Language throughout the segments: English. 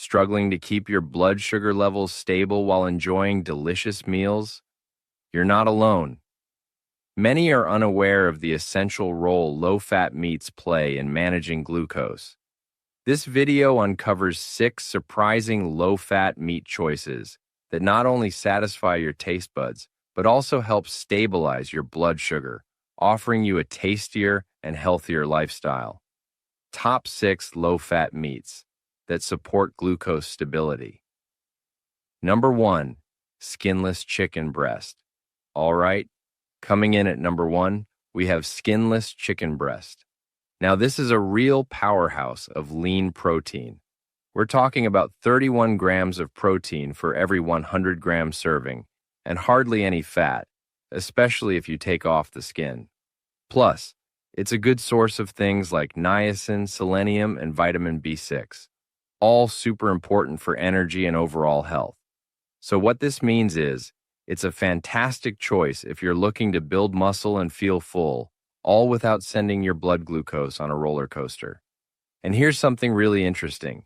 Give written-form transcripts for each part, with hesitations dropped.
Struggling to keep your blood sugar levels stable while enjoying delicious meals? You're not alone. Many are unaware of the essential role low-fat meats play in managing glucose. This video uncovers 6 surprising low-fat meat choices that not only satisfy your taste buds, but also help stabilize your blood sugar, offering you a tastier and healthier lifestyle. Top 6 low-fat meats that support glucose stability. Number 1, skinless chicken breast. All right, coming in at number 1, we have skinless chicken breast. Now, this is a real powerhouse of lean protein. We're talking about 31 grams of protein for every 100-gram serving, and hardly any fat, especially if you take off the skin. Plus, it's a good source of things like niacin, selenium, and vitamin B6, all super important for energy and overall health. So what this means is, it's a fantastic choice if you're looking to build muscle and feel full, all without sending your blood glucose on a roller coaster. And here's something really interesting.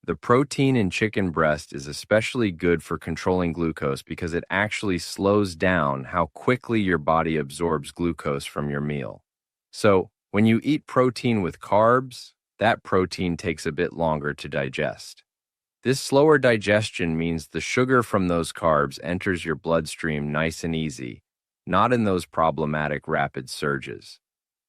The protein in chicken breast is especially good for controlling glucose because it actually slows down how quickly your body absorbs glucose from your meal. So, when you eat protein with carbs, that protein takes a bit longer to digest. This slower digestion means the sugar from those carbs enters your bloodstream nice and easy, not in those problematic rapid surges.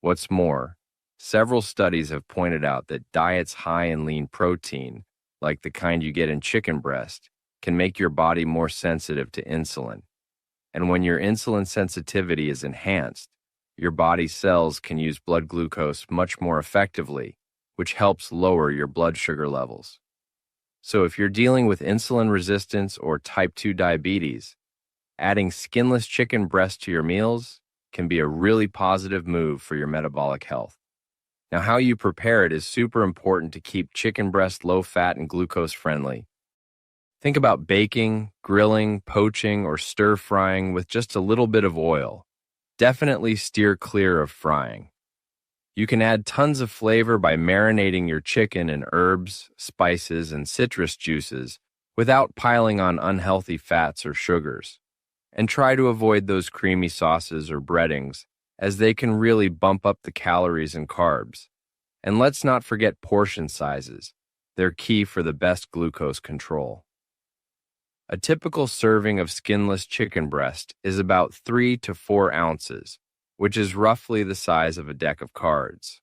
What's more, several studies have pointed out that diets high in lean protein, like the kind you get in chicken breast, can make your body more sensitive to insulin. And when your insulin sensitivity is enhanced, your body's cells can use blood glucose much more effectively, which helps lower your blood sugar levels. So if you're dealing with insulin resistance or type 2 diabetes, adding skinless chicken breast to your meals can be a really positive move for your metabolic health. Now, how you prepare it is super important to keep chicken breast low-fat and glucose-friendly. Think about baking, grilling, poaching, or stir-frying with just a little bit of oil. Definitely steer clear of frying. You can add tons of flavor by marinating your chicken in herbs, spices, and citrus juices without piling on unhealthy fats or sugars. And try to avoid those creamy sauces or breadings, as they can really bump up the calories and carbs. And let's not forget portion sizes. They're key for the best glucose control. A typical serving of skinless chicken breast is about 3 to 4 ounces, which is roughly the size of a deck of cards.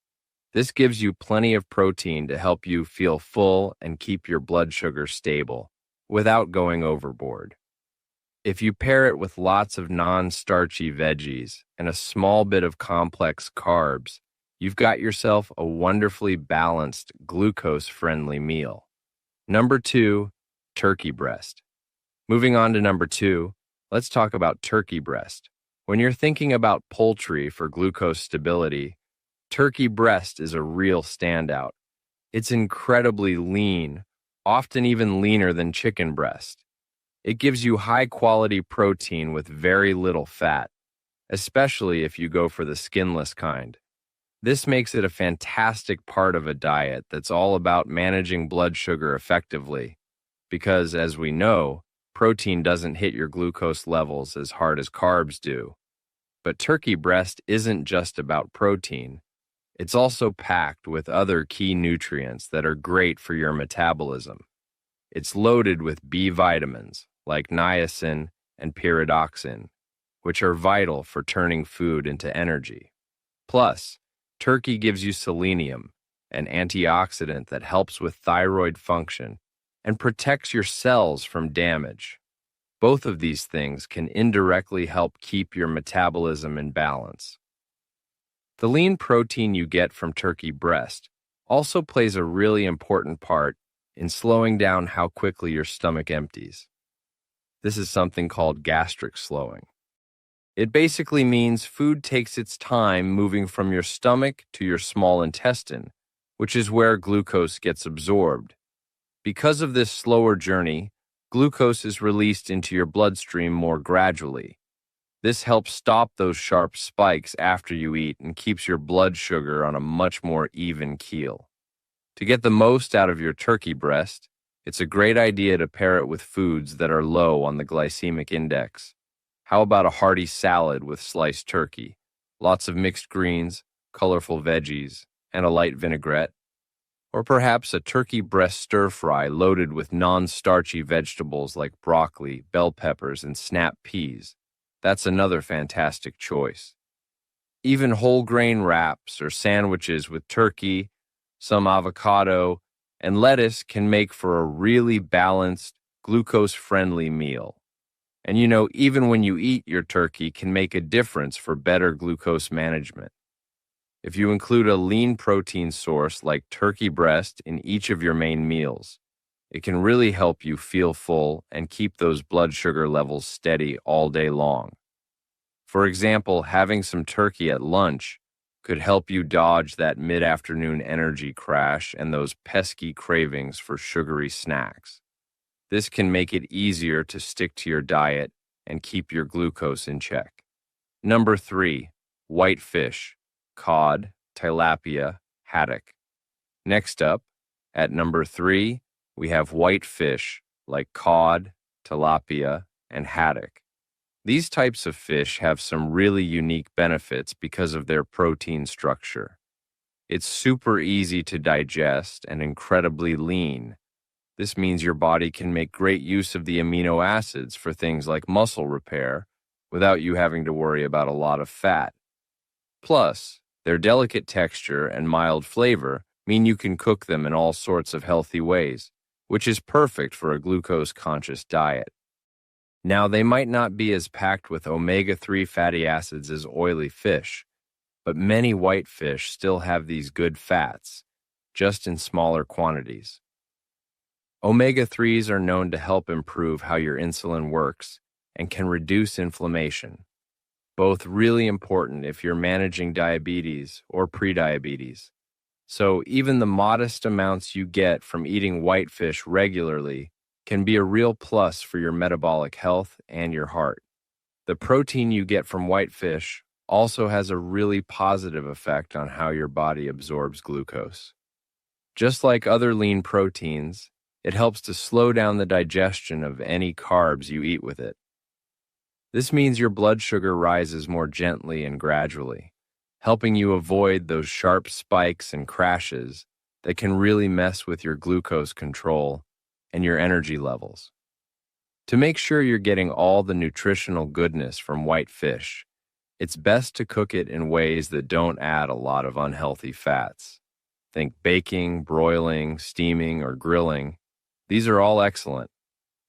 This gives you plenty of protein to help you feel full and keep your blood sugar stable, without going overboard. If you pair it with lots of non-starchy veggies and a small bit of complex carbs, you've got yourself a wonderfully balanced, glucose-friendly meal. Number 2, turkey breast. Moving on to number 2, let's talk about turkey breast. When you're thinking about poultry for glucose stability, turkey breast is a real standout. It's incredibly lean, often even leaner than chicken breast. It gives you high-quality protein with very little fat, especially if you go for the skinless kind. This makes it a fantastic part of a diet that's all about managing blood sugar effectively, because, as we know, protein doesn't hit your glucose levels as hard as carbs do. But turkey breast isn't just about protein. It's also packed with other key nutrients that are great for your metabolism. It's loaded with B vitamins, like niacin and pyridoxine, which are vital for turning food into energy. Plus, turkey gives you selenium, an antioxidant that helps with thyroid function and protects your cells from damage. Both of these things can indirectly help keep your metabolism in balance. The lean protein you get from turkey breast also plays a really important part in slowing down how quickly your stomach empties. This is something called gastric slowing. It basically means food takes its time moving from your stomach to your small intestine, which is where glucose gets absorbed. Because of this slower journey, glucose is released into your bloodstream more gradually. This helps stop those sharp spikes after you eat and keeps your blood sugar on a much more even keel. To get the most out of your turkey breast, It's a great idea to pair it with foods that are low on the glycemic index. How about a hearty salad with sliced turkey, lots of mixed greens, colorful veggies, and a light vinaigrette? Or perhaps a turkey breast stir-fry loaded with non-starchy vegetables like broccoli, bell peppers, and snap peas. That's another fantastic choice. Even whole grain wraps or sandwiches with turkey, some avocado, and lettuce can make for a really balanced, glucose-friendly meal. And even when you eat your turkey can make a difference for better glucose management. If you include a lean protein source like turkey breast in each of your main meals, it can really help you feel full and keep those blood sugar levels steady all day long. For example, having some turkey at lunch could help you dodge that mid-afternoon energy crash and those pesky cravings for sugary snacks. This can make it easier to stick to your diet and keep your glucose in check. Number 3, whitefish, cod, tilapia, haddock. Next up, at number 3, we have whitefish like cod, tilapia, and haddock. These types of fish have some really unique benefits because of their protein structure. It's super easy to digest and incredibly lean. This means your body can make great use of the amino acids for things like muscle repair without you having to worry about a lot of fat. Plus, their delicate texture and mild flavor mean you can cook them in all sorts of healthy ways, which is perfect for a glucose-conscious diet. Now, they might not be as packed with omega-3 fatty acids as oily fish, but many whitefish still have these good fats, just in smaller quantities. Omega-3s are known to help improve how your insulin works and can reduce inflammation, both really important if you're managing diabetes or prediabetes. So even the modest amounts you get from eating whitefish regularly can be a real plus for your metabolic health and your heart. The protein you get from whitefish also has a really positive effect on how your body absorbs glucose. Just like other lean proteins, it helps to slow down the digestion of any carbs you eat with it. This means your blood sugar rises more gently and gradually, helping you avoid those sharp spikes and crashes that can really mess with your glucose control and your energy levels. To make sure you're getting all the nutritional goodness from whitefish, it's best to cook it in ways that don't add a lot of unhealthy fats. Think baking, broiling, steaming, or grilling. These are all excellent.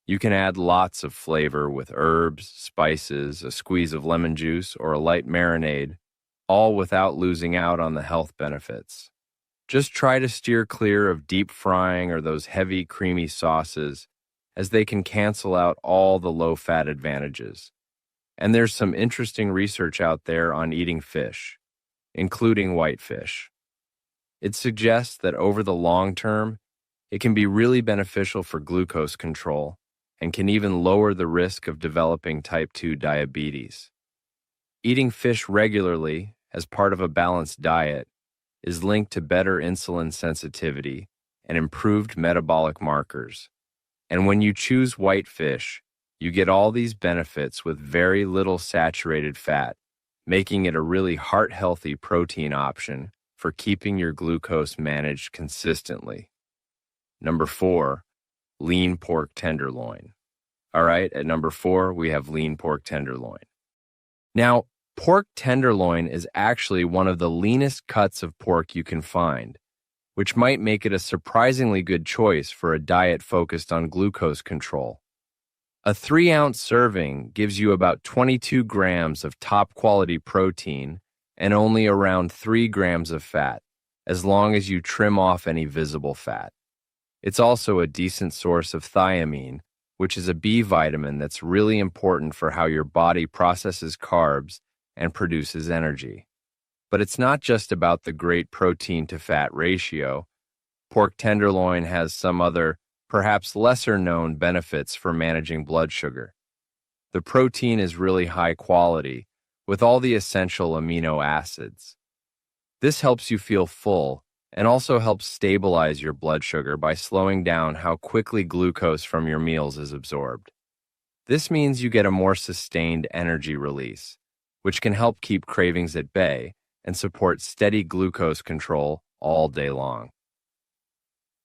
You can add lots of flavor with herbs, spices, a squeeze of lemon juice, or a light marinade, all without losing out on the health benefits. Just try to steer clear of deep frying or those heavy, creamy sauces, as they can cancel out all the low-fat advantages. And there's some interesting research out there on eating fish, including whitefish. It suggests that over the long term, it can be really beneficial for glucose control and can even lower the risk of developing type 2 diabetes. Eating fish regularly as part of a balanced diet is linked to better insulin sensitivity and improved metabolic markers. And when you choose whitefish, you get all these benefits with very little saturated fat, making it a really heart-healthy protein option for keeping your glucose managed consistently. Number 4, lean pork tenderloin. All right, at number 4, we have lean pork tenderloin. Now, pork tenderloin is actually one of the leanest cuts of pork you can find, which might make it a surprisingly good choice for a diet focused on glucose control. A 3-ounce serving gives you about 22 grams of top-quality protein and only around 3 grams of fat, as long as you trim off any visible fat. It's also a decent source of thiamine, which is a B vitamin that's really important for how your body processes carbs and produces energy. But it's not just about the great protein-to-fat ratio. Pork tenderloin has some other, perhaps lesser-known benefits for managing blood sugar. The protein is really high quality, with all the essential amino acids. This helps you feel full and also helps stabilize your blood sugar by slowing down how quickly glucose from your meals is absorbed. This means you get a more sustained energy release, which can help keep cravings at bay and support steady glucose control all day long.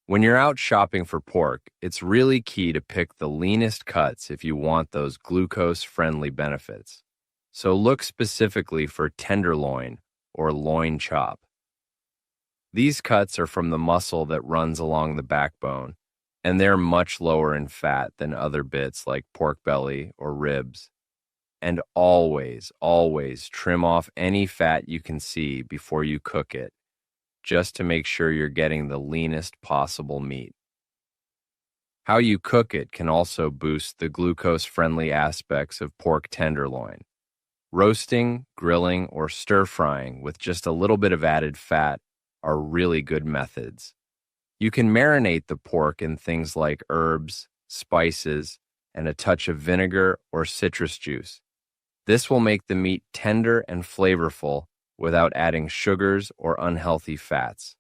When you're out shopping for pork, it's really key to pick the leanest cuts if you want those glucose-friendly benefits. So look specifically for tenderloin or loin chop. These cuts are from the muscle that runs along the backbone, and they're much lower in fat than other bits like pork belly or ribs. And always, always trim off any fat you can see before you cook it, just to make sure you're getting the leanest possible meat. How you cook it can also boost the glucose-friendly aspects of pork tenderloin. Roasting, grilling, or stir-frying with just a little bit of added fat are really good methods. You can marinate the pork in things like herbs, spices, and a touch of vinegar or citrus juice. This will make the meat tender and flavorful without adding sugars or unhealthy fats.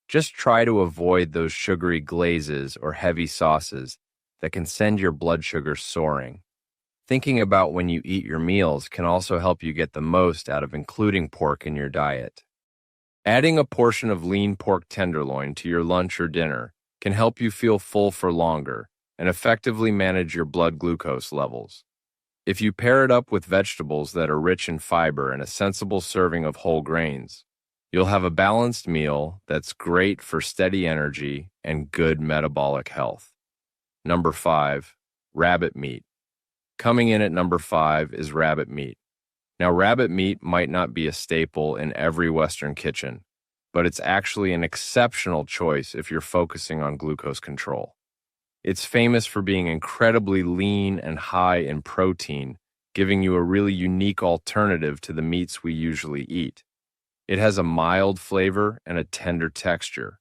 Just try to avoid those sugary glazes or heavy sauces that can send your blood sugar soaring. Thinking about when you eat your meals can also help you get the most out of including pork in your diet. Adding a portion of lean pork tenderloin to your lunch or dinner can help you feel full for longer and effectively manage your blood glucose levels. If you pair it up with vegetables that are rich in fiber and a sensible serving of whole grains, you'll have a balanced meal that's great for steady energy and good metabolic health. Number 5, rabbit meat. Coming in at number 5 is rabbit meat. Now, rabbit meat might not be a staple in every Western kitchen, but it's actually an exceptional choice if you're focusing on glucose control. It's famous for being incredibly lean and high in protein, giving you a really unique alternative to the meats we usually eat. It has a mild flavor and a tender texture,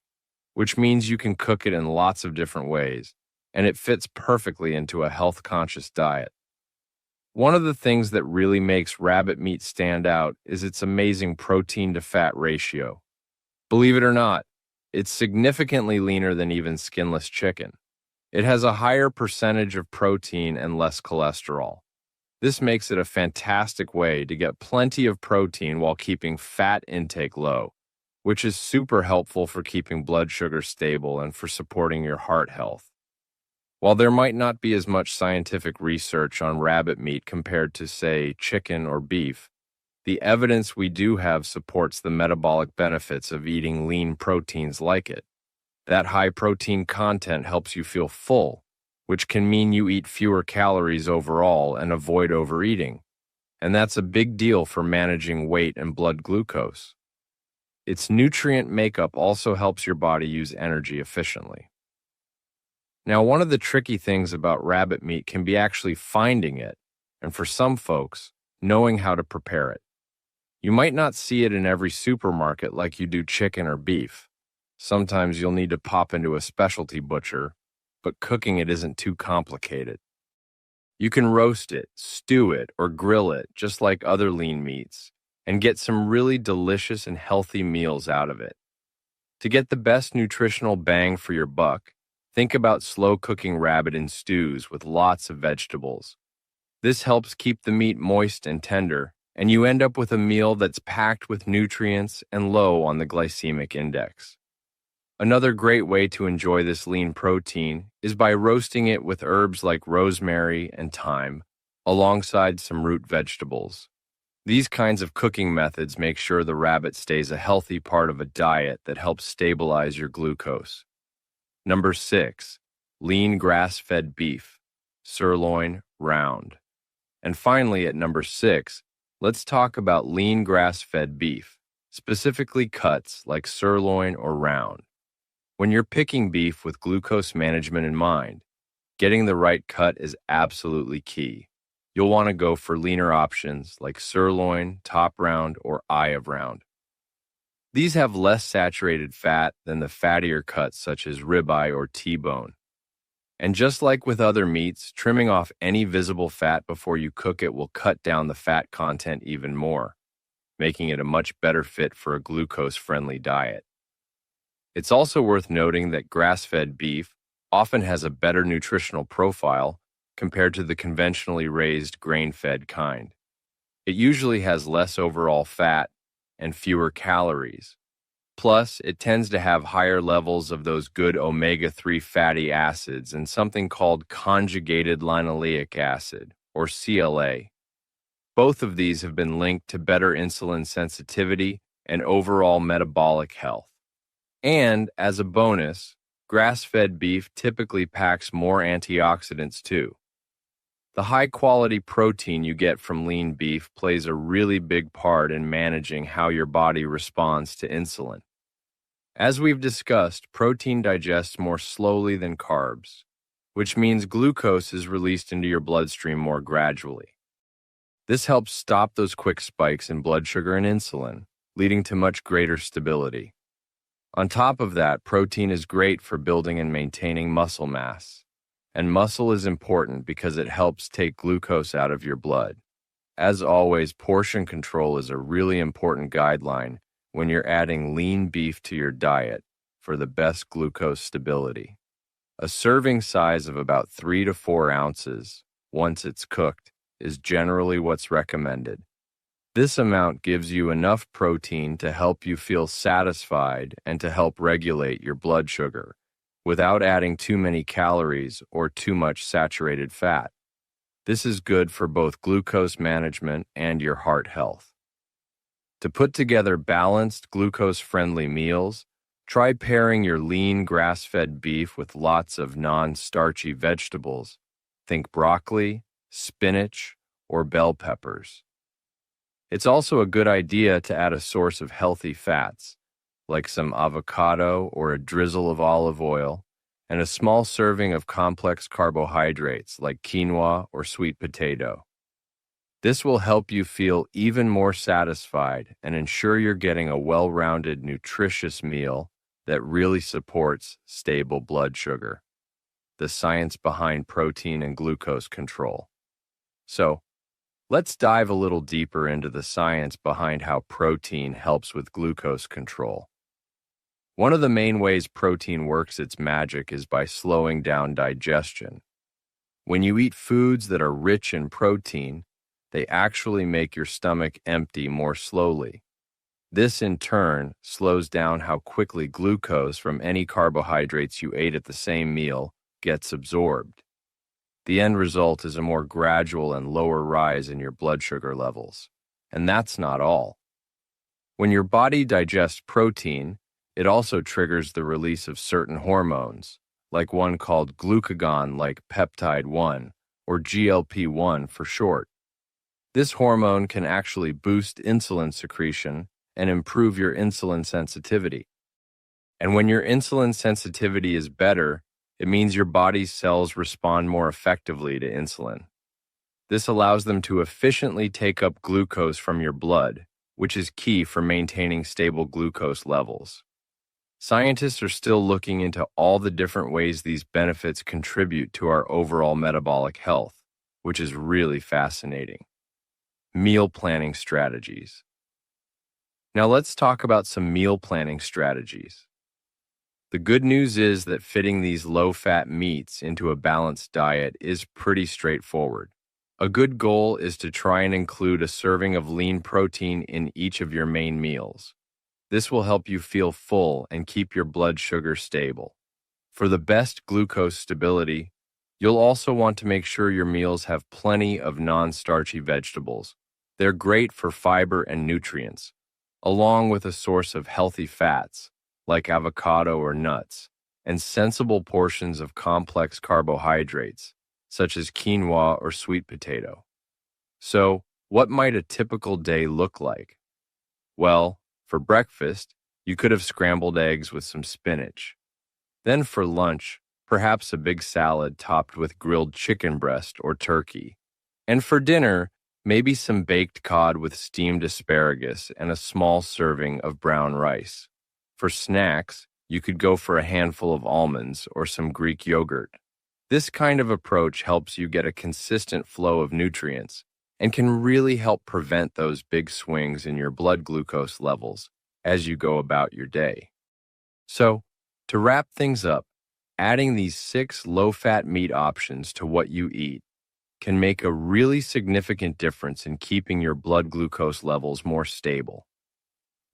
which means you can cook it in lots of different ways, and it fits perfectly into a health-conscious diet. One of the things that really makes rabbit meat stand out is its amazing protein-to-fat ratio. Believe it or not, it's significantly leaner than even skinless chicken. It has a higher percentage of protein and less cholesterol. This makes it a fantastic way to get plenty of protein while keeping fat intake low, which is super helpful for keeping blood sugar stable and for supporting your heart health. While there might not be as much scientific research on rabbit meat compared to, say, chicken or beef, the evidence we do have supports the metabolic benefits of eating lean proteins like it. That high protein content helps you feel full, which can mean you eat fewer calories overall and avoid overeating. And that's a big deal for managing weight and blood glucose. Its nutrient makeup also helps your body use energy efficiently. Now, one of the tricky things about rabbit meat can be actually finding it, and for some folks, knowing how to prepare it. You might not see it in every supermarket like you do chicken or beef. Sometimes you'll need to pop into a specialty butcher, but cooking it isn't too complicated. You can roast it, stew it, or grill it just like other lean meats, and get some really delicious and healthy meals out of it. To get the best nutritional bang for your buck, think about slow cooking rabbit in stews with lots of vegetables. This helps keep the meat moist and tender, and you end up with a meal that's packed with nutrients and low on the glycemic index. Another great way to enjoy this lean protein is by roasting it with herbs like rosemary and thyme, alongside some root vegetables. These kinds of cooking methods make sure the rabbit stays a healthy part of a diet that helps stabilize your glucose. Number 6, lean grass-fed beef, sirloin, round. And finally, at number 6, let's talk about lean grass-fed beef, specifically cuts like sirloin or round. When you're picking beef with glucose management in mind, getting the right cut is absolutely key. You'll want to go for leaner options like sirloin, top round, or eye of round. These have less saturated fat than the fattier cuts such as ribeye or T-bone. And just like with other meats, trimming off any visible fat before you cook it will cut down the fat content even more, making it a much better fit for a glucose-friendly diet. It's also worth noting that grass-fed beef often has a better nutritional profile compared to the conventionally raised grain-fed kind. It usually has less overall fat and fewer calories. Plus, it tends to have higher levels of those good omega-3 fatty acids and something called conjugated linoleic acid, or CLA. Both of these have been linked to better insulin sensitivity and overall metabolic health. And, as a bonus, grass-fed beef typically packs more antioxidants too. The high-quality protein you get from lean beef plays a really big part in managing how your body responds to insulin. As we've discussed, protein digests more slowly than carbs, which means glucose is released into your bloodstream more gradually. This helps stop those quick spikes in blood sugar and insulin, leading to much greater stability. On top of that, protein is great for building and maintaining muscle mass. And muscle is important because it helps take glucose out of your blood. As always, portion control is a really important guideline when you're adding lean beef to your diet for the best glucose stability. A serving size of about 3 to 4 ounces, once it's cooked, is generally what's recommended. This amount gives you enough protein to help you feel satisfied and to help regulate your blood sugar, without adding too many calories or too much saturated fat. This is good for both glucose management and your heart health. To put together balanced, glucose-friendly meals, try pairing your lean grass-fed beef with lots of non-starchy vegetables. Think broccoli, spinach, or bell peppers. It's also a good idea to add a source of healthy fats, like some avocado or a drizzle of olive oil, and a small serving of complex carbohydrates like quinoa or sweet potato. This will help you feel even more satisfied and ensure you're getting a well-rounded, nutritious meal that really supports stable blood sugar. The science behind protein and glucose control. So, let's dive a little deeper into the science behind how protein helps with glucose control. One of the main ways protein works its magic is by slowing down digestion. When you eat foods that are rich in protein, they actually make your stomach empty more slowly. This, in turn, slows down how quickly glucose from any carbohydrates you ate at the same meal gets absorbed. The end result is a more gradual and lower rise in your blood sugar levels. And that's not all. When your body digests protein, it also triggers the release of certain hormones, like one called glucagon-like peptide 1, or GLP-1 for short. This hormone can actually boost insulin secretion and improve your insulin sensitivity. And when your insulin sensitivity is better, it means your body's cells respond more effectively to insulin. This allows them to efficiently take up glucose from your blood, which is key for maintaining stable glucose levels. Scientists are still looking into all the different ways these benefits contribute to our overall metabolic health, which is really fascinating. Meal planning strategies. Now let's talk about some meal planning strategies. The good news is that fitting these low-fat meats into a balanced diet is pretty straightforward. A good goal is to try and include a serving of lean protein in each of your main meals. This will help you feel full and keep your blood sugar stable. For the best glucose stability, you'll also want to make sure your meals have plenty of non-starchy vegetables. They're great for fiber and nutrients, along with a source of healthy fats, like avocado or nuts, and sensible portions of complex carbohydrates, such as quinoa or sweet potato. So, what might a typical day look like? Well, for breakfast, you could have scrambled eggs with some spinach. Then for lunch, perhaps a big salad topped with grilled chicken breast or turkey. And for dinner, maybe some baked cod with steamed asparagus and a small serving of brown rice. For snacks, you could go for a handful of almonds or some Greek yogurt. This kind of approach helps you get a consistent flow of nutrients and can really help prevent those big swings in your blood glucose levels as you go about your day. So, To wrap things up, adding these 6 low-fat meat options to what you eat can make a really significant difference in keeping your blood glucose levels more stable.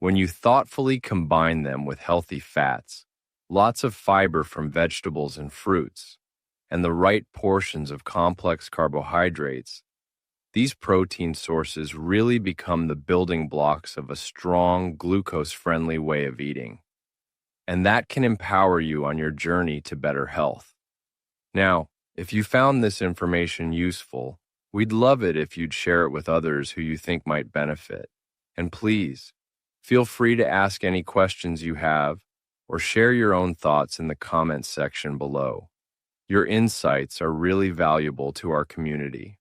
When you thoughtfully combine them with healthy fats, lots of fiber from vegetables and fruits, and the right portions of complex carbohydrates, these protein sources really become the building blocks of a strong, glucose-friendly way of eating. And that can empower you on your journey to better health. Now, if you found this information useful, we'd love it if you'd share it with others who you think might benefit. And please, feel free to ask any questions you have or share your own thoughts in the comments section below. Your insights are really valuable to our community.